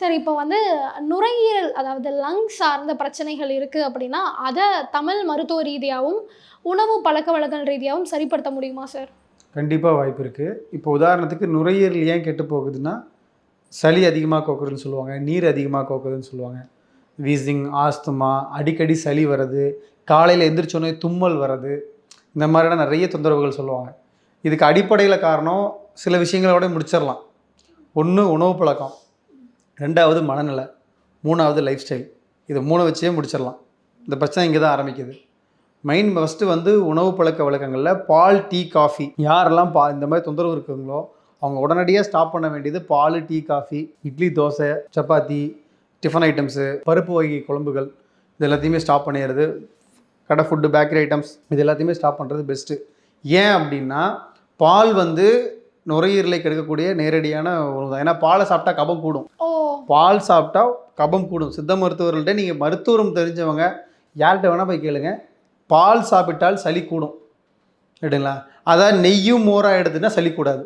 சரி, இப்போ வந்து நுரையீரல் அதாவது லங்ஸ் சார்ந்த பிரச்சனைகள் இருக்கு அப்படின்னா, அத தமிழ் மருத்துவ ரீதியாவும், உணவு பழக்கவழக்கம் ரீதியாவும் சரிப்படுத்த முடியுமா சார்? கண்டிப்பா வாய்ப்பு இருக்கு. இப்போ உதாரணத்துக்கு நுரையீரல் ஏன் கெட்டு போகுதுன்னா, சளி அதிகமா கோக்குதுன்னு சொல்லுவாங்க. நீர் அதிகமா கோக்குதுன்னு சொல்லுவாங்க. வீசிங், ஆஸ்துமா, அடிக்கடி சளி வர்றது, காலையில எந்திரிச்சோனே தும்மல் வர்றது, இந்த மாதிரியான நெறைய தொந்தரவுகள் சொல்லுவாங்க. இதுக்கு அடிப்படையில காரணம் சில விஷயங்களோட முடிச்சிடலாம். 1 உணவு பழக்கம், 2வது மனநிலை, 3வது லைஃப் ஸ்டைல். இது 3 வச்சே முடிச்சிடலாம். இந்த பிரச்சனை இங்க தான் ஆரம்பிக்குது. ஃபஸ்ட்டு வந்து உணவு பழக்கவழக்கங்கள்ல பால், டீ, காஃபி யாரெல்லாம் இந்த மாதிரி தொந்தரவு இருக்குங்களோ, அவங்க உடனடியா ஸ்டாப் பண்ண வேண்டியது பாலு, tea, coffee, idli, dosa, chapati, tiffin items, பருப்பு வகை குழம்புகள் இது எல்லாத்தையுமே ஸ்டாப் பண்ணிடுறது. கடை ஃபுட்டு, பேக்கரி ஐட்டம்ஸ் இது எல்லாத்தையுமே ஸ்டாப் பண்ணுறது பெஸ்ட்டு. ஏன் அப்படின்னா, பால் வந்து நுரையீரலை கெடுக்கக்கூடிய நேரடியான உணவு தான். ஏன்னா பாலை சாப்பிட்டா கபம் கூடும். ஓ! பால் சாப்பிட்டா கபம் கூடும். சித்த மருத்துவர்கள்ட்ட நீங்கள் மருத்துவம் தெரிஞ்சவங்க யார்கிட்ட வேணால் போய் கேளுங்க. பால் சாப்பிட்டால் சளி கூடும். ரைட்டுங்களா? அதான் நெய்யும் மோராக எடுத்துட்டா சளி கூடாது.